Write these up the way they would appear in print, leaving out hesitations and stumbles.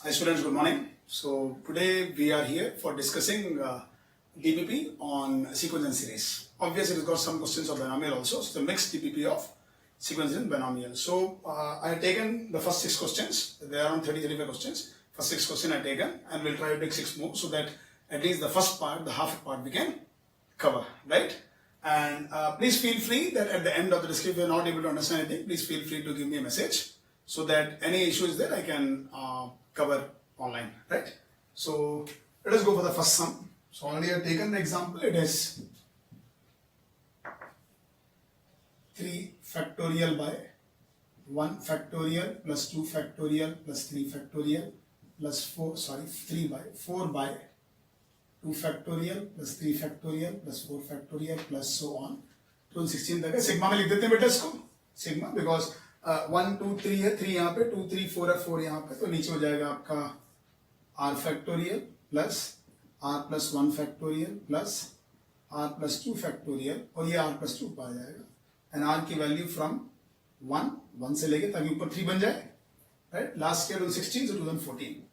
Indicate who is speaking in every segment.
Speaker 1: Hi students, good morning. So today we are here for discussing DPP on sequence and series. Obviously it's got some questions of binomial also. So the mixed DPP of sequence and binomial. So I have taken the first 6 questions. There are around 30-35 questions. First 6 questions I have taken and we'll try to take 6 more so that at least the first part, the half part we can cover, right? And please feel free that at the end of the discussion, if you're not able to understand anything, please feel free to give me a message so that any issue is there I can cover online, right? So let us go for the first sum. So already I have taken the example. It is 3 factorial by 1 factorial plus 2 factorial plus 3 factorial plus 3 by 4 by 2 factorial plus 3 factorial plus 4 factorial plus so on to 16 तक है. Sigma में लिख देते हैं बेटा इसको sigma, because 1 2 3 है, 3 यहाँ पे, 2 3 4 है, 4 यहाँ पे, तो नीचे हो जाएगा आपका r factorial plus r plus 1 factorial plus r plus 2 factorial और ये r प्लस 2 आ जाएगा. एंड r की वैल्यू फ्रॉम 1 से लेके ताकि ऊपर 3 बन जाए, right. Last year 2016 to 2014.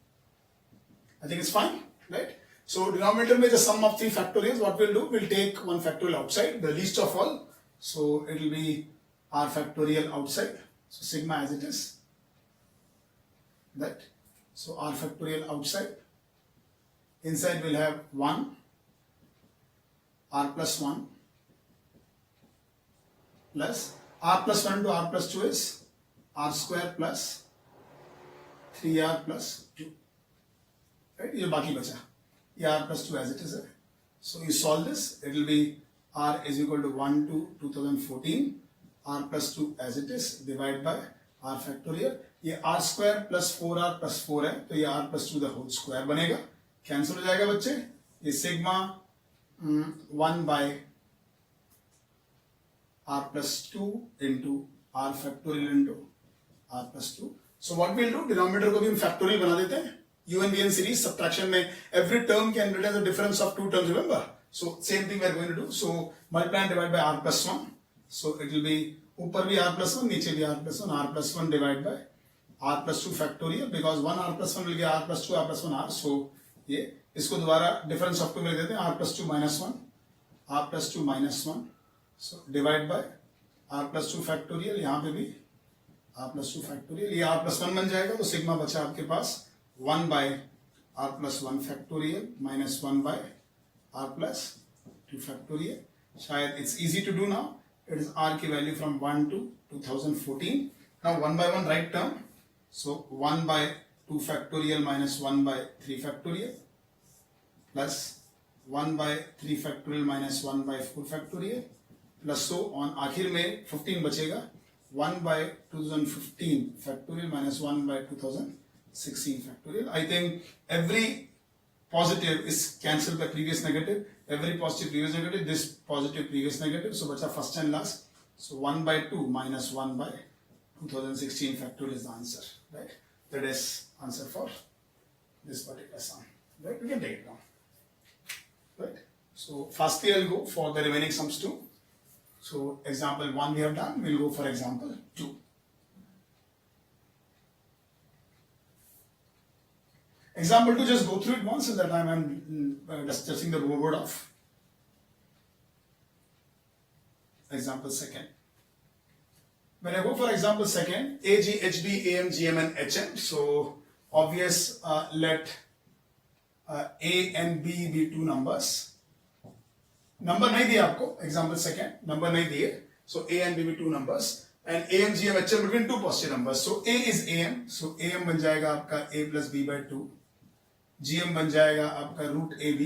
Speaker 1: I think it's fine, right? So denominator में the sum of 3 factorials, what we'll do, we'll take 1 factorial outside, the least of all. So it will be r factorial outside. So sigma as it is, that. So r factorial outside. Inside we'll have 1, r plus 1 plus r plus 1 to r plus 2 is r square plus 3r plus 2. Right? ये बाकी बचा. r plus 2 as it is. So you solve this, it will be r is equal to 1 to 2014, r plus 2 as it is, divide by r factorial. ये r square plus 4r plus 4 है, तो ये r plus 2 the whole square बनेगा. Cancel हो जाएगा बच्चे. ये sigma 1 by r plus 2 into r factorial into r plus 2. So what we'll do, denominator को भी हम factorial बना देते हैं. U and V and series subtraction में every term can represent the difference of 2 terms, remember? So same thing we are going to do. So multiply and divide by r plus 1. So it will be ऊपर भी r plus 1, नीचे भी r plus 1, r plus 1 divided by r plus 2 factorial, because 1 r plus 1 will get r plus 2 r plus 1 r. So ये इसको दोबारा difference of 2 में देते हैं, r plus 2 minus 1, r plus 2 minus 1. So divide by r plus 2 factorial, यहाँ पे भी r plus 2 factorial, ये r plus 1 बन जाएगा. तो सिग्मा बचा आपके पास 1 by r plus 1 factorial minus 1 by r plus 2 factorial. शायद it's easy to do now. It is r की value from 1 to 2014. Now 1 by 1 right term. So 1 by 2 factorial minus 1 by 3 factorial plus 1 by 3 factorial minus 1 by 4 factorial plus so on. आखिर में 15 बचेगा. 1 by 2015 factorial minus 1 by 2016 factorial. I think every positive is cancelled by previous negative. Every positive previous negative, this positive previous negative. So bacha first and last. So 1 by 2 minus 1 by 2016 factorial is the answer, right? That is answer for this particular sum, right? We can take it down, right? So firstly I'll go for the remaining sums too. So example 1 we have done. We'll go for example 2. Example 2, just go through it once, so that time I'm discussing the board of example 2nd. When I go for example 2nd, A, G, H, D, A, M, G, M and H, M. So obvious, let A and B be 2 numbers. Number नहीं दिया आपको, example 2nd, number नहीं दिए. So A and B be 2 numbers. And A, M, G, M, H, M between 2 positive numbers. So A is A, M. So A, M बन जाएगा आपका A plus B by 2. GM बन जाएगा आपका root A B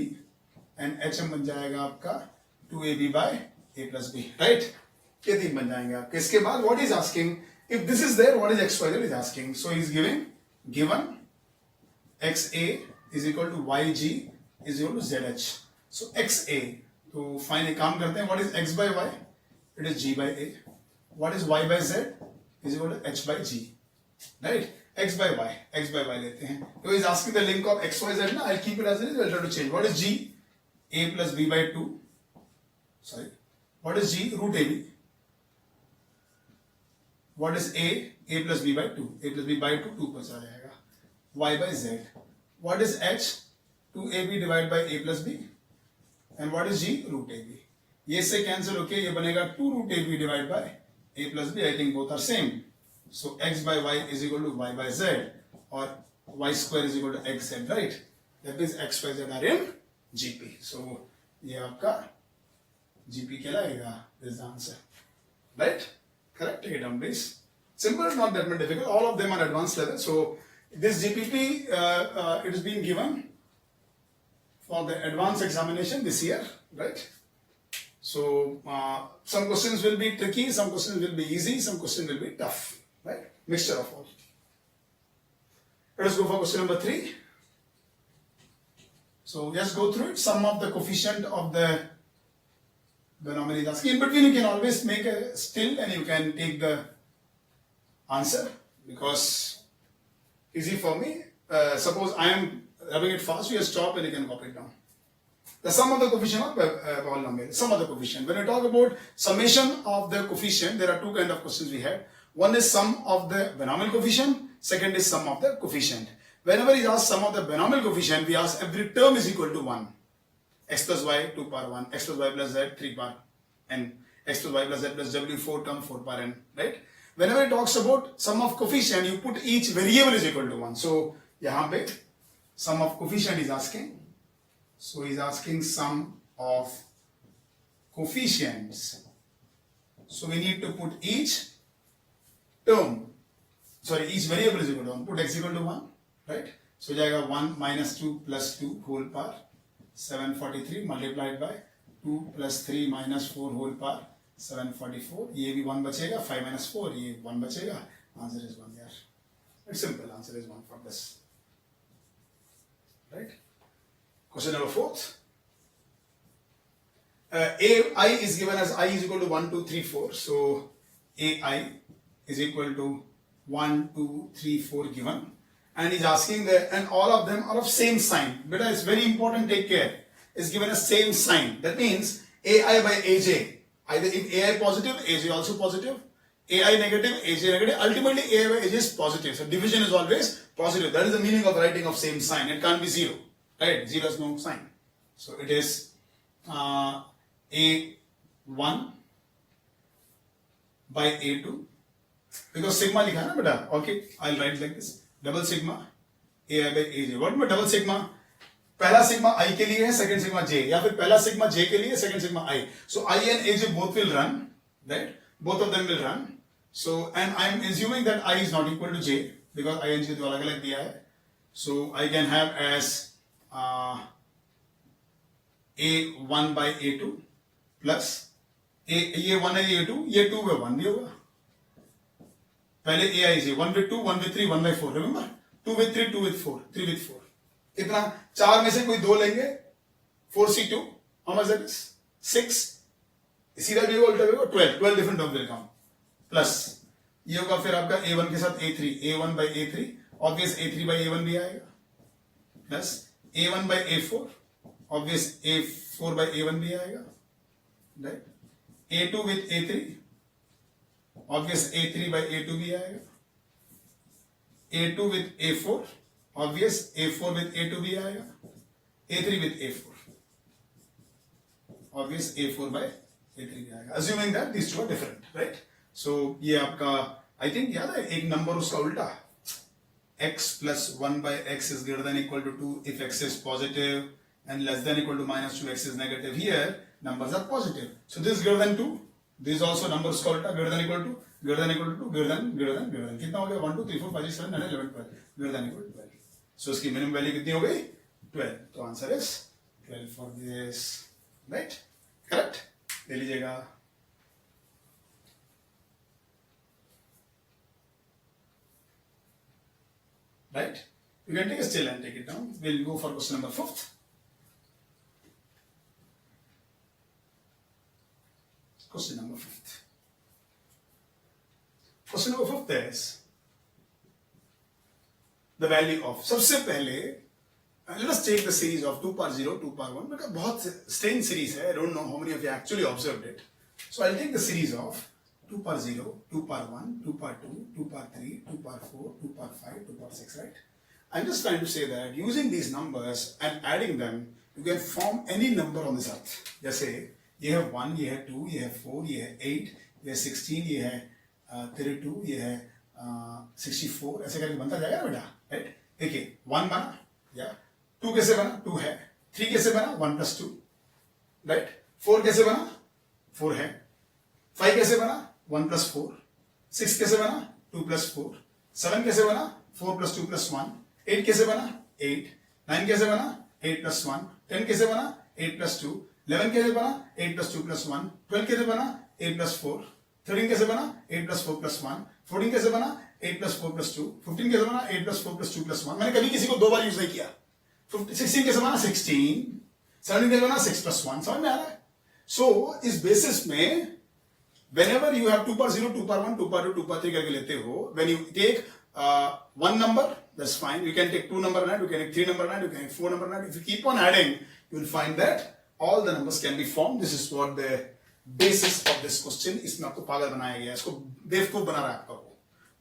Speaker 1: and HM बन जाएगा आपका 2AB by A plus B, right. ये 3 बन जाएंगे आपके. इसके बाद what is asking, if this is there what is XY is asking. So is given XA is equal to YG is equal to ZH. So XA, तो fine एक काम करते हैं, what is X by Y, it is G by A. What is Y by Z is equal to H by G, right. X by y लेते हैं. So is asking the link of x, y, z. I'll keep it as it is. I'll try to change. What is G? A plus B by 2. Sorry. What is G? Root AB. What is A? A plus B by 2. A plus B by 2 2 पर चला जाएगा. y by z. What is h? 2ab divided by a plus b. And what is g? Root ab. ये से cancel होके ये बनेगा 2 root ab divided by a plus b. I think both are same. So x by y is equal to y by z, or y square is equal to xz, right? That means x y z are in GP. So ये आपका GP कहलाएगा. This is the answer, right? Correct. Take it down, please. Simple, not that much difficult. All of them are advanced level. So this GPP it is being given for the advanced examination this year, right? So some questions will be tricky, some questions will be easy, some questions will be tough, right? Mixture of all. Let us go for question number 3. So let's go through it. Sum of the coefficient of the binomial is asking. In between you can always make a still and you can take the answer, because easy for me. Suppose I am rubbing it fast, you just stop and you can copy it down. The sum of the coefficient of polynomial. Sum of the coefficient. When we talk about summation of the coefficient, there are two kind of questions we had. One is sum of the binomial coefficient. Second is sum of the coefficient. Whenever we ask sum of the binomial coefficient, we ask every term is equal to 1. X plus y 2 power 1. X plus y plus z 3 power n. X plus y plus z plus w 4 term 4 power n. Right? Whenever it talks about sum of coefficient, you put each variable is equal to 1. So, यहाँ पे sum of coefficient is asking. So he's asking sum of coefficients. So we need to put each term, each variable is equal to 1. Put x equal to 1, right? So जाएगा 1 minus 2 plus 2 whole power 743 multiplied by 2 plus 3 minus 4 whole power 744. ये भी 1 बचेगा, 5 minus 4 ये 1 बचेगा. Answer is 1 यार. It's simple. Answer is 1 for this. Right? Question number 4. AI is given as I is equal to 1, 2, 3, 4. So AI is equal to 1, 2, 3, 4 given. And he's asking that, and all of them are of same sign. But it's very important, take care. It's given as same sign. That means AI by AJ. Either if AI positive, AJ also positive. AI negative, AJ negative. Ultimately AI by AJ is positive. So division is always positive. That is the meaning of writing of same sign. It can't be 0. Right? 0 is no sign. So it is A1 by A2. Because sigma लिखा है ना बेटा. Okay, I'll write like this. Double sigma AI by AJ. What mean double sigma? पहला sigma I के लिए है, second sigma J. या फिर पहला sigma J के लिए, second sigma I. So I and AJ both will run. Right? Both of them will run. So, and I am assuming that I is not equal to J. Because I and J तो अलग अलग दिया है. So I can have as A1 by A2 plus ये 1 है ये 2, ये 2 में 1 भी होगा. पहले AI is 1 with 2, 1 with 3, 1 by 4. Remember? 2 with 3, 2 with 4, 3 with 4. कितना? 4 में से कोई 2 लेंगे. 4C2. How much that is? 6. सीधा भी होगा, उल्टा भी होगा. 12. 12 different terms will come. Plus ये होगा फिर आपका A1 के साथ A3. A1 by A3. Obvious A3 by A1 भी आएगा. Plus A1 by A4. Obvious A4 by A1 भी आएगा. Right? A2 with A3. Obvious A3 by A2 भी आएगा. A2 with A4. Obvious A4 with A2 भी आएगा. A3 with A4. Obvious A4 by A3 भी आएगा. Assuming that these two are different, right? So ये आपका, I think याद है एक नंबर उसका उल्टा. X plus 1 by x is greater than equal to 2 if x is positive and less than equal to minus 2x is negative. Here numbers are positive. So this is greater than 2. This is also numbers called greater than equal to, greater than equal to 2, greater than. कितना हो गया? 1, 2, 3, 4, 5, 6, 7, 9, 11, 12. Greater than equal to 12. So इसकी minimum value कितनी हो गई? 12. तो answer is 12 for this. Right? Correct? ले लीजिएगा. Right? You can take a still and take it down. We'll go for question number 5. Question number 5. Question number 5 is the value of. सबसे पहले let us take the series of 2 power 0, 2 power 1. Because बहुत strange series है. I don't know how many of you actually observed it. So I'll take the series of 2 power 0, 2 power 1, 2 power 2, 2 power 3, 2 power 4, 2 power 5, 2 power 6, right? I'm just trying to say that using these numbers and adding them, you can form any number on this earth. जैसे ये है 1, ये है 2, ये है 4, ये है 8, ये है 16, ये है 32, ये है 64, ऐसे करके बनता जाएगा ना बेटा, राइट? देखिए 1 बना, या 2 कैसे बना? 2 है. 3 कैसे बना? 1 plus 2, राइट? 4 कैसे बना? 4 है. 5 कैसे बना? 1 plus 4. 6 कैसे बना? 2 plus 4. 7 कैसे बना? 4 plus 2 plus 1. 8 कैसे बना? 8. 9 कैसे बना? 8 plus 1. 10 कैसे बना? 8 plus 2. 11 कैसे बना? 8 plus 2 plus 1. 12 कैसे बना? 8 plus 4. 13 कैसे बना? 8 plus 4 plus 1. 14 कैसे बना? 8 plus 4 plus 2. 15 कैसे बना? 8 plus 4 plus 2 plus 1. मैंने कभी किसी को 2 बार यूज नहीं किया. 16 कैसे बना? 16. 17 कैसे बना? 6 plus 1. समझ में आ रहा है? So इस बेसिस में whenever you have 2 power 0, 2 power 1, 2 power 2, 2 power 3 करके लेते हो, when you take one number, that's fine. You can take 2 number and you can take 3 number and you can take 4 number and if you keep on adding, you will find that all the numbers can be formed. This is what the basis of this question. इसमें आपको पागल बनाया गया है, इसको बेवकूफ बना रहा है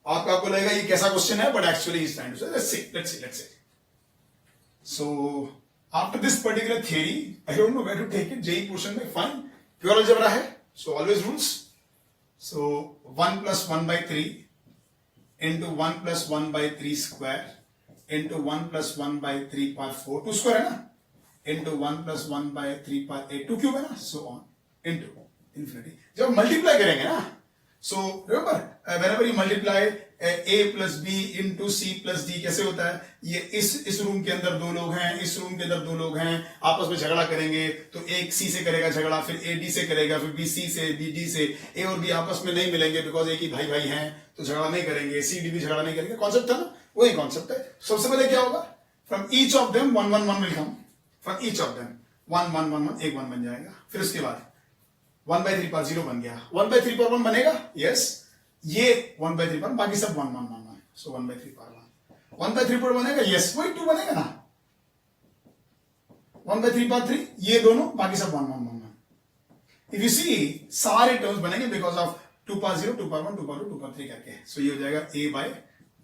Speaker 1: आपको लगेगा ये कैसा क्वेश्चन है, but actually is trying to say, let's see. So after this particular theory, I don't know where to take it. JEE portion में fine, pure algebra है, so always rules. So 1 plus 1 by 3 into 1 plus 1 by 3 square into 1 plus 1 by 3 power 4, 2 square है ना, into 1 plus 1 by 3 power 8, 2 cube है ना, so on into infinity. जब multiply करेंगे ना, so remember whenever you multiply a plus b into c plus d कैसे होता है? ये इस रूम के अंदर 2 लोग हैं, इस रूम के अंदर 2 लोग हैं, आपस में झगड़ा करेंगे तो एक c से करेगा झगड़ा, फिर a d से करेगा, फिर b c से, b d से. a और b आपस में नहीं मिलेंगे बिकॉज एक ही भाई हैं तो झगड़ा नहीं करेंगे. c d भी झगड़ा नहीं करेंगे. कॉन्सेप्ट था ना, वही कॉन्सेप्ट है. सबसे पहले क्या होगा? From each of them 1 1 1 will come. From each of them 1 1 1 1 एक 1 बन जाएगा. फिर उसके बाद 1 by 3 पर 0 बन गया. 1 by 3 पर 1 बनेगा, यस. ये 1 by 3 पर, बाकी सब 1 1 1 1. सो 1 by 3 पर 1. 1 by 3 पर बनेगा, यस, वही 2 बनेगा ना. 1 by 3 पर 3, ये दोनों, बाकी सब 1 1 1 1. इफ यू सी सारे टर्म्स बनेंगे बिकॉज ऑफ 2 पर 0, 2 पर 1, 2 पर 2, 2 पर 3 करके. सो ये हो जाएगा a by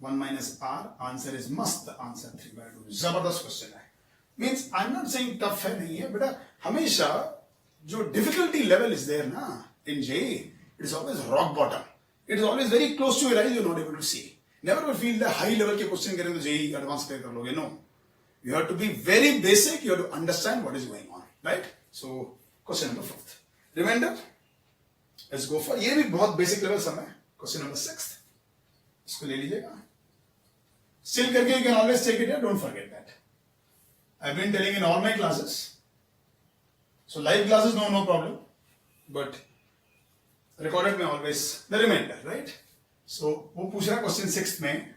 Speaker 1: 1 minus r. Answer is मस्त. Answer 3 by 2. जबरदस्त क्वेश्चन है. Means I am not saying tough है, नहीं है बेटा. हमेशा जो डिफिकल्टी लेवल इज देयर ना in JEE, it is always rock bottom. It is always very close to your eyes, you are not able to see. Never feel the high level के question करें तो JEE advance clear कर लोगे. No, you have to be very basic. You have to understand what is going on, right? So question number 4th reminder, let's go for. ये भी बहुत basic level सम है. Question number 6th, इसको ले लीजिएगा. Still करके you can always take it, don't forget that. I have been telling in all my classes. So live classes, no problem, but recorded में always the remainder, right? So वो पूछ रहा है question 6th में,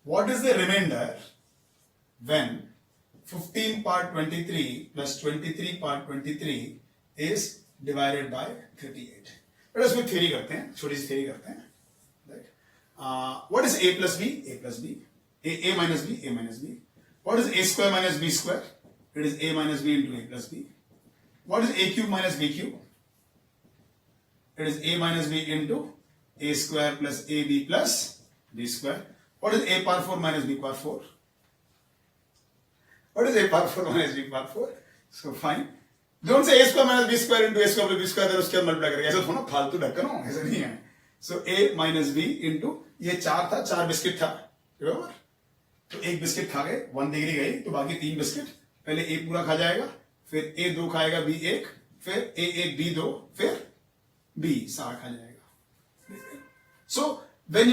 Speaker 1: what is the remainder when 15 part 23 plus 23 part 23 is divided by 38? But इसमें theory करते हैं, छोटी सी theory करते हैं, right? What is a plus b? A plus b. A minus b? A minus b. What is a square minus b square? It is a minus b into a plus b. What is a cube minus b cube? It is a minus b into a square plus ab plus b square. What is a power 4 minus b power 4? What is a power 4 minus b power 4? So fine. Don't say a square minus b square into a square plus b square, then उसके बाद multiply करेंगे. ऐसा थोड़ा फालतू ढक्कन हो, ऐसा नहीं है. So a minus b into, ये 4 था, 4 बिस्किट था, remember? तो एक बिस्किट खा गए, 1 डिग्री गई, तो बाकी 3 बिस्किट. पहले a पूरा खा जाएगा, फिर a 2 खाएगा, b 1, फिर a 1 b 2, फिर b सारा खा जाएगा. So when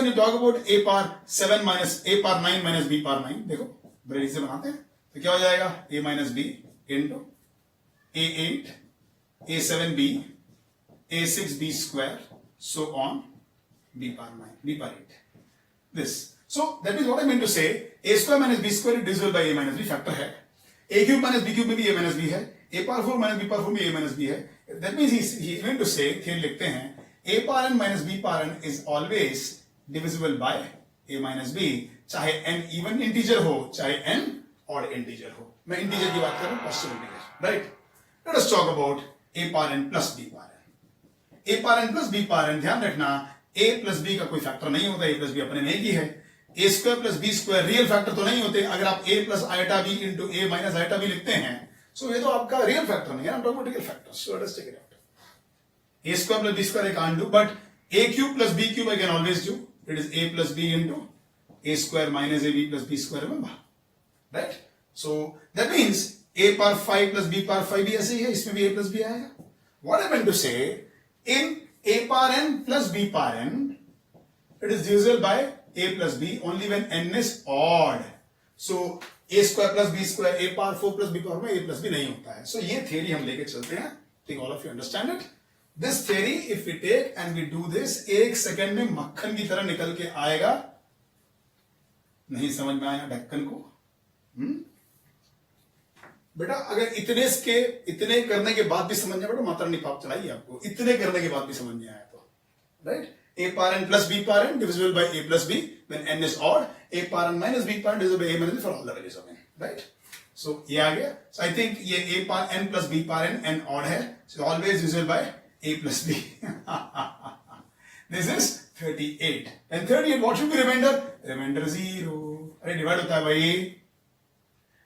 Speaker 1: you talk about a power 7 minus a power 9 minus b power 9, देखो बड़े से बनाते हैं, तो क्या हो जाएगा? a minus b into a 8 a 7 b a 6 b square so on b power 9 b power 8. This. So that is what I meant to say. A square minus b square is divisible by a minus b, factor है. a cube minus b cube में भी a minus b है. a power 4 minus b power 4 में a minus b है. That means he meant to say, theory लिखते हैं, a power n minus b power n is always divisible by a minus b, चाहे n even integer हो, चाहे n odd integer हो. मैं integer की बात कर रहा हूँ, positive integer, right? Let us talk about a power n plus b power n. a power n plus b power n, ध्यान रखना, a plus b का कोई फैक्टर नहीं होता, a plus b अपने में एक ही है. A square plus B square real factor तो नहीं होते. अगर आप a plus iota B into A minus iota B लिखते हैं, सो ये तो आपका रियल फैक्टर नहीं है. I'm talking about real factors. So let us take it out. A square plus b square I can't do, but a cube plus b cube I can always do. It is a plus b into a square minus ab plus b square, remember, right? So that means a power 5 plus b power 5 भी ऐसे ही है, इसमें भी a plus b आएगा. What I meant to say, in a power n plus b power n, it is divisible by a plus b only when n is odd. So a square plus b square, a power 4 plus b power में a plus b नहीं होता है. So ये theory हम लेके चलते हैं. think all of you understand it. This theory if we take and we do this, एक सेकंड में मक्खन की तरह निकल के आएगा. नहीं समझ में आया ढक्कन को? बेटा अगर इतने करने के बाद भी समझ में, बेटा माता रानी पाप चढ़ाइए आपको. इतने करने के बाद भी समझ में आया तो, right? a power n plus b power n divisible by a plus b when n is odd. a power n minus b power n divisible by a minus b for all the values of n, right? So ये आ गया. So I think ये a power n plus b power n odd है, so always divisible by a plus b. This is 38. And 38 what should be remainder? Remainder 0. अरे divide होता है भाई.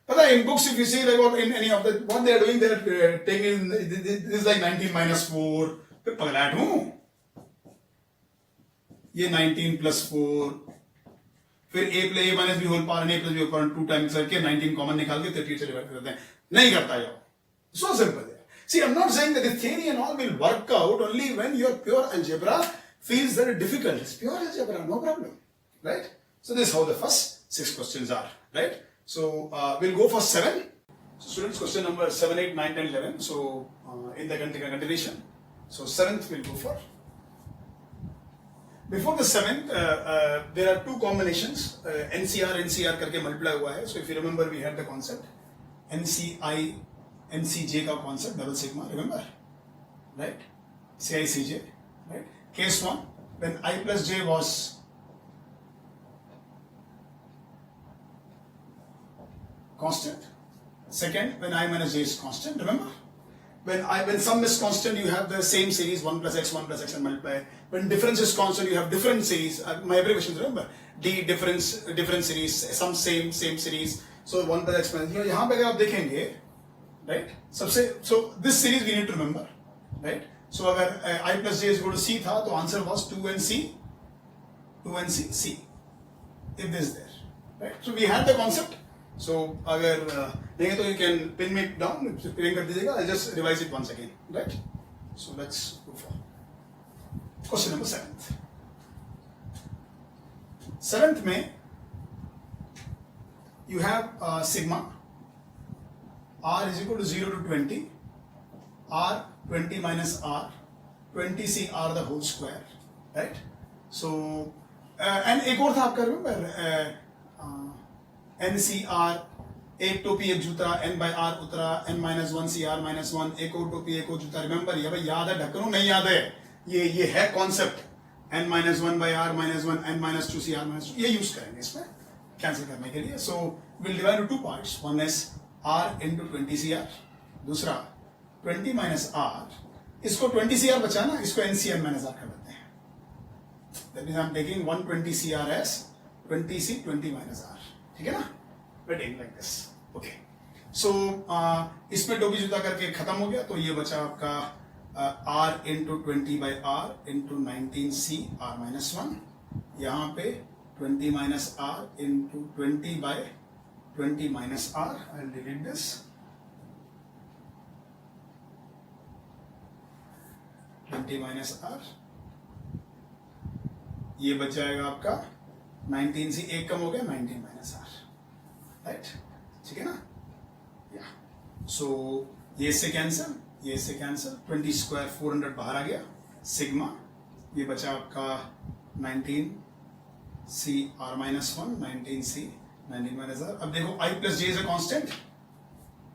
Speaker 1: पता है in books if you see like what in any of the what they are doing, they are taking this is like 19 minus 4. फिर पगलाट हूँ. ये 19 plus 4, फिर a minus b whole power and a plus b whole power 2 times करके 19 common निकाल के 38 से divide करते हैं. नहीं करता यार. So simple. See, I'm not saying that the theory and all will work out only when your pure algebra feels very difficult. It's pure algebra, no problem, right? So this is how the first 6 questions are, right? So we'll go for 7. So students, question number 7, 8, 9, 10, 11. So in the continuation. So 7th we'll go for. Before the 7th, there are two combinations. NCR करके multiply हुआ है. So if you remember, we had the concept NCJ का concept, double sigma. Remember, right? CICJ, right? Case 1, when I plus j was constant. Second, when I minus j is constant. Remember? When sum is constant, you have the same series 1 plus x and multiply. When difference is constant, you have different series. My abbreviations, remember? D different series, sum same series. So 1 plus x minus. यहाँ पे अगर आप देखेंगे, right? So this series we need to remember, right? So अगर I plus j is equal to c था, तो answer was 2nc c. If this is there, right? So we had the concept. So अगर नहीं तो you can pin me down, pin कर दीजिएगा. I'll just revise it once again, right? So let's go for question number 7th. 7th में you have sigma r is equal to 0 to 20, r 20 minus r 20c r the whole square, right? So and एक और था आपका remember NCR, एक टोपी एक जूता, n by r उतरा, n minus 1 CR minus 1, एक और टोपी एक और जूता. रिमेंबर ये भाई याद है, ढक्कनों नहीं याद है. ये है concept. n minus 1 by r minus 1, n minus 2 CR minus 2. ये यूज करेंगे इसमें कैंसिल करने के लिए. So will divide two 2 parts. One is r into 20 CR, दूसरा 20 minus r. इसको 20 CR बचा ना, इसको NCR minus r कर देते हैं. That means I'm taking 120 CR as 20C 20 minus r. ठीक है ना? We're taking like this. Okay. So इसमें टोपी जूता करके खत्म हो गया, तो ये बचा आपका r into 20 by r into 19c r minus 1. यहाँ पे 20 minus r into 20 by 20 minus r. I'll delete this. 20 minus r. ये बच जाएगा आपका 19c, एक कम हो गया 19 minus r. राइट? ठीक है ना? या सो ये इससे कैंसिल, ये इससे कैंसिल. 20 स्क्वायर 400 बाहर आ गया. सिग्मा ये बचा आपका 19c r minus 1, 19c 19 minus r. अब देखो i plus j is a constant.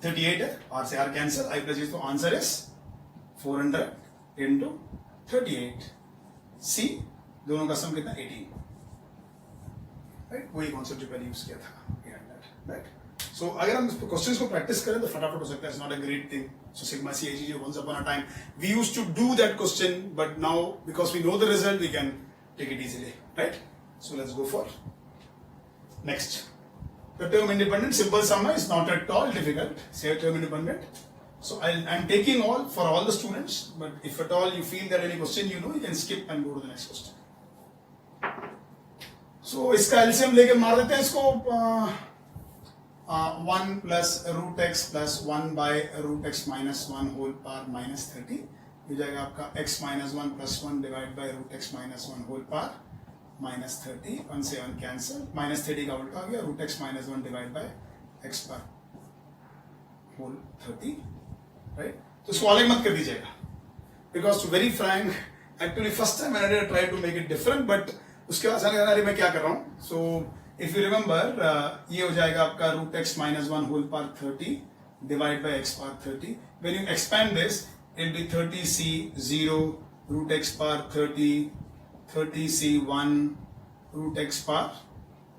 Speaker 1: 38 है, r से r cancel, i plus j, तो आंसर इज 400 into 38. c दोनों का सम कितना? 18. राइट? वही कॉन्सेप्ट जो पहले यूज किया था. Right? So अगर हम क्वेश्चंस को प्रैक्टिस करें तो फटाफट हो सकता है. It's not a great thing. So sigma CIG once upon a time we used to do that question, but now because we know the result we can take it easily, right? So let's go for Next, the term independent simple sum is not at all difficult. Say term independent. So I'm taking all for all the students, but if at all you feel that any question you know, you can skip and go to the next question. So इसका LCM लेके मार देते हैं इसको 1 plus root x plus 1 by root x minus 1 whole power minus 30 हो जाएगा आपका x minus 1 plus 1 divided by root x minus 1 whole power minus 30 1 से 1 cancel minus 30 का उल्टा आ गया root x minus 1 divided by x पर whole 30 right तो इसको अलग मत कर दीजिएगा because to very frank actually first time I tried to make it different but उसके बाद लगा अरे मैं क्या कर रहा हूँ so if you remember ये हो जाएगा आपका root x minus 1 whole power 30 divided by x power 30 when you expand this it will be 30c 0 root x power 30 30c 1 root x power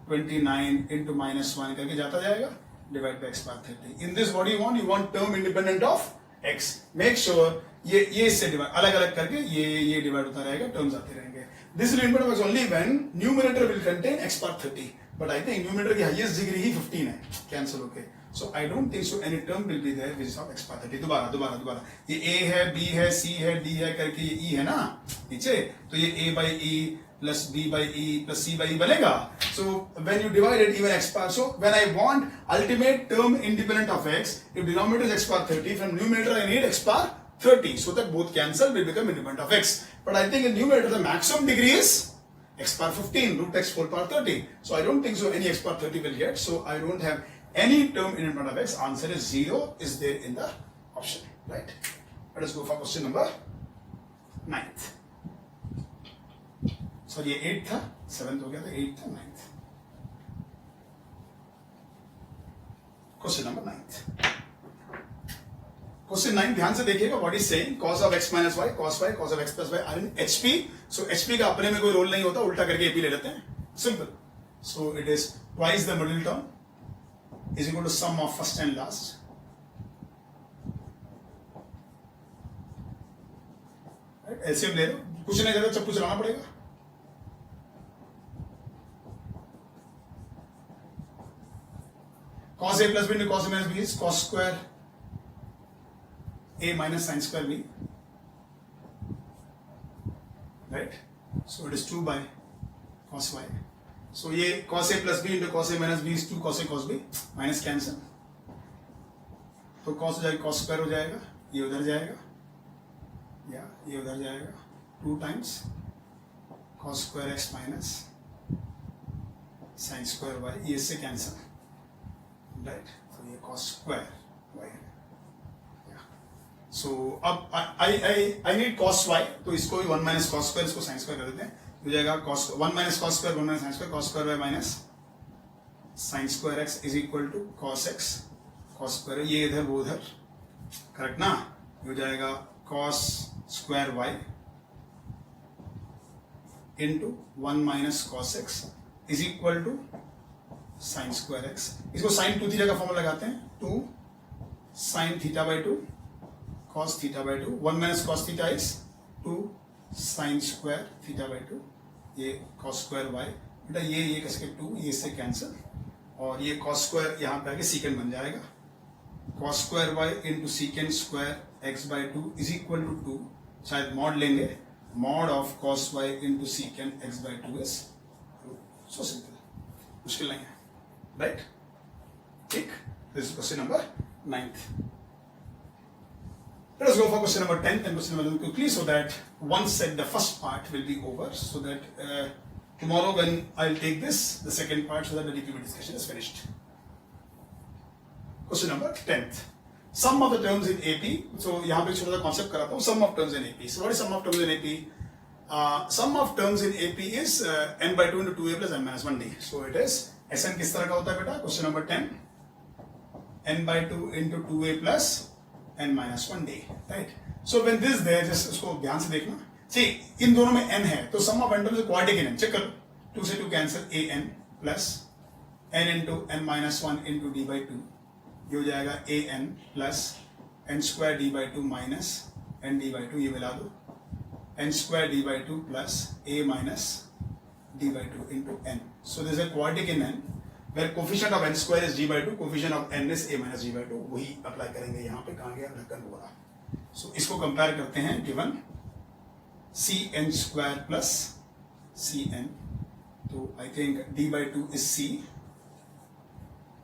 Speaker 1: 29 into minus 1 करके जाता जाएगा divided by x power 30 in this what you want term independent of x make sure ये इससे divide अलग अलग करके ये divide होता रहेगा टर्म्स आते रहेंगे this will independent of x only when numerator will contain x power 30 but I think numerator की highest degree ही 15 है cancel okay so I don't think so any term will be there which is of x power 30 दोबारा ये a है b है c है d है करके ये e है ना नीचे तो ये a by e plus b by e plus c by e बनेगा so when you divide it even x power so when I want ultimate term independent of x if denominator is x power 30 from numerator I need x power 30 so that both cancel will become independent of x but I think in numerator the maximum degree is x power 15 root x whole power 30 so I don't think so any x power 30 will get so I don't have any term independent of x answer is 0 is there in the option right let us go for question number 9th sorry ये 8th था 7th हो गया था 8th था 9th question number 9th Question 9 ध्यान से देखिएगा what is saying cos of x minus y cos of x plus y are in HP so HP का अपने में कोई रोल नहीं होता उल्टा करके AP ले लेते हैं simple so it is twice the middle term is equal to sum of first and last right LCM ले लो कुछ नहीं करना चप्पू चलाना पड़ेगा cos A plus B into cos A minus B is cos square a minus sin square b right so it is 2 by cos y so ये cos a plus b into cos a minus b is 2 cos a cos b minus cancel तो cos हो जाएगा cos square हो जाएगा ये उधर जाएगा या ये उधर जाएगा 2 times cos square x minus sin square y ये इससे cancel right तो ये cos square y है so अब I need cos y तो इसको भी 1 minus cos square इसको sin square कर देते हैं हो जाएगा cos 1 minus cos square 1 minus sin square cos square y minus sin square x is equal to cos x cos square ये इधर वो उधर करेक्ट ना हो जाएगा cos square y into 1 minus cos x is equal to sin square x इसको sin 2 theta का formula लगाते हैं 2 sin theta by 2 cos theta by 2 1 minus cos theta is 2 sin square theta by 2 ये cos square y बेटा ये कैसे 2 ये इससे कैंसिल और ये cos square यहाँ पे आके secant बन जाएगा cos square y into secant square x by 2 is equal to 2 शायद मॉड लेंगे mod of cos y into secant x by 2 is so simple मुश्किल नहीं है right ठीक this is question number 9th Let us go for question number 10 and question number 11 quickly so that once said the first part will be over so that tomorrow when I'll take this the second part so that the DPP discussion is finished. Question number 10th. Sum of the terms in AP. So यहाँ पे छोटा सा concept कराता हूँ sum of terms in AP. So what is sum of terms in AP? Sum of terms in AP is n by 2 into 2a plus n minus 1d. So it is Sn किस तरह का होता है बेटा? Question number 10. n by 2 into 2a plus n minus 1d right so when this there just उसको ध्यान से देखना see इन दोनों में n है तो sum of n terms is quadratic in n check करो 2 से 2 cancel a n plus n into n minus 1 into d by 2 ये हो जाएगा a n plus n square d by 2 minus n d by 2 ये मिला दो n square d by 2 plus a minus d by 2 into n so this is a quadratic in n where coefficient of n square is g by 2, coefficient of n is a minus g by 2, वही apply करेंगे यहाँ पे. कहाँ गया ढक्कन बोला. So इसको compare करते हैं. Given cn square plus cn, तो I think d by 2 is c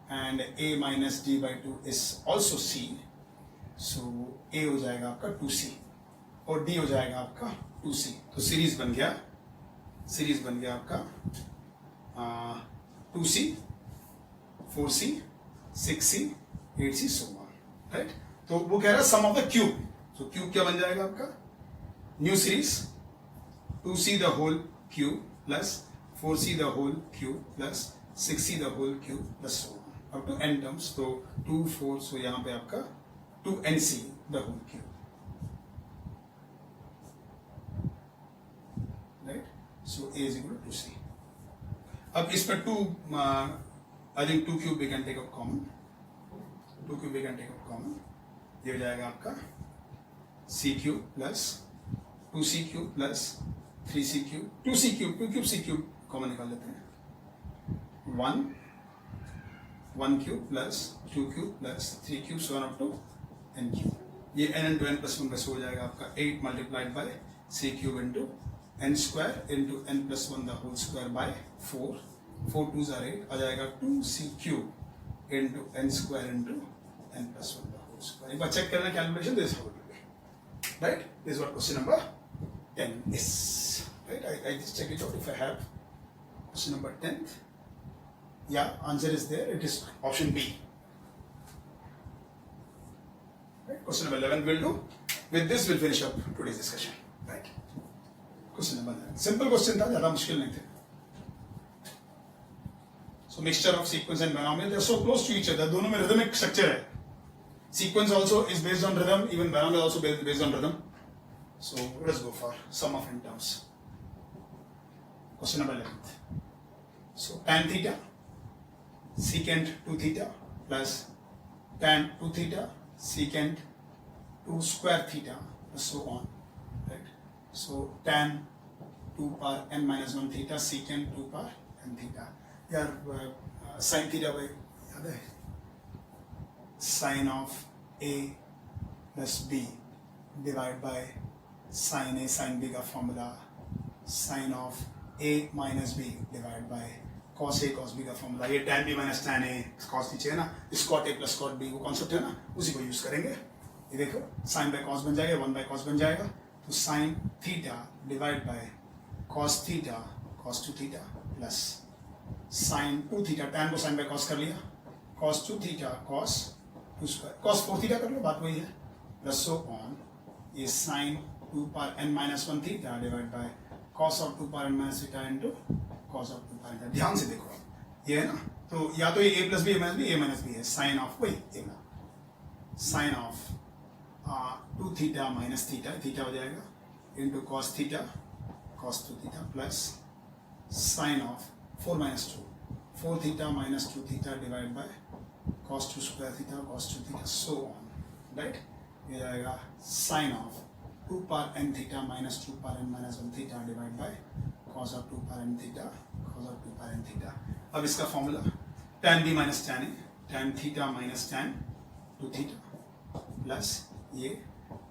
Speaker 1: and a minus d by 2 is also c. So a हो जाएगा आपका 2c और d हो जाएगा आपका 2c. तो सीरीज बन गया आपका 2c 4c 6c 8c so on, right. तो वो कह रहा है सम ऑफ द क्यूब. तो क्यूब क्या बन जाएगा आपका new series 2c the whole cube plus 4c the whole cube plus 6c the whole cube plus so on up to n terms. तो 2 4, सो यहां पे आपका 2nc the whole cube, right. So a is equal to 2c. अब इस पर 2 I think 2 cube we can take out common. 2 cube we can take out common. ये हो जाएगा आपका c cube plus 2c cube plus 3c cube 2c cube 2 cube c cube common निकाल लेते हैं. 1 cube plus 2 cube plus 3 cube so up to n cube. ये n into n plus 1 कैसे हो जाएगा आपका 8 multiplied by c cube into n square into n plus 1 the whole square by 4. 4 2s are 8 आ जाएगा 2c cube into n square into n plus 1 the whole square. एक बार check करना calculation. This how it will be, right. This what question number 10 is, right. I just check it out if I have question number 10th. Yeah, answer is there. It is option B. Right. Question number 11 we'll do. With this we'll finish up today's discussion. Right. Question number 11. Simple question था, ज़्यादा मुश्किल नहीं थे. So mixture of sequence and binomial, they are so close to each other. दोनों में rhythmic structure है. Sequence also is based on rhythm. Even binomial also based on rhythm. So let's go for sum of n terms. Question number 11. So tan theta secant 2 theta plus tan 2 theta secant 2 square theta plus so on, right. So tan 2 power n minus 1 theta secant 2 power n theta. यार sin theta by याद है sin of a plus b divided by sin a sin b का formula sin of a minus b divided by cos a cos b का formula. ये tan b minus tan a cos नीचे है ना, cot a plus cot b वो concept है ना, उसी को यूज करेंगे. ये देखो sin by cos बन जाएगा 1 by cos बन जाएगा. तो sin theta divided by cos theta cos 2 theta plus sin 2 theta tan को sin by cos कर लिया cos 2 theta cos 2 square cos 4 theta कर लो, बात वही है. प्लस so on ये sin 2 power n minus 1 theta divided by cos of 2 power n minus theta into cos of 2 power n. ध्यान से देखो ये है ना, तो या तो ये a plus b a minus b है. sin of वही a ना sin of 2 theta minus theta theta हो जाएगा into cos theta cos 2 theta plus sin of 4 minus 2 4 theta minus 2 theta divided by cos 2 square theta cos 2 theta so on, right. ये जाएगा sin of 2 power n theta minus 2 power n minus 1 theta divided by cos of 2 power n theta cos of 2 power n theta. अब इसका formula tan b minus tan a tan theta minus tan 2 theta plus ये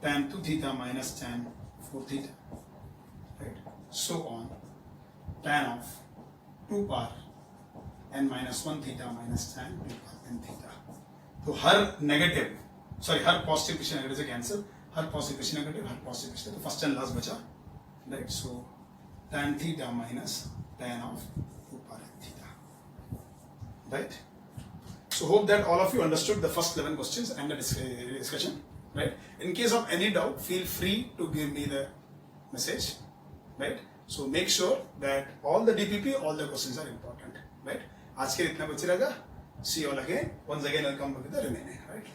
Speaker 1: tan 2 theta minus tan 4 theta, right. So on tan of 2 power n minus 1 theta minus tan 2 power n theta. तो हर negative हर positive पिछले negative से cancel, हर positive पिछले negative, हर positive पिछले, तो first and last बचा, right. So tan theta minus tan of 2 power n theta, right. So hope that all of you understood the first 11 questions and the discussion, right. In case of any doubt, feel free to give me the message, right. So make sure that all the DPP, all the questions are important, right. आज के इतना बचे रहेगा. See you all again. Once again, I'll come with the remaining, right.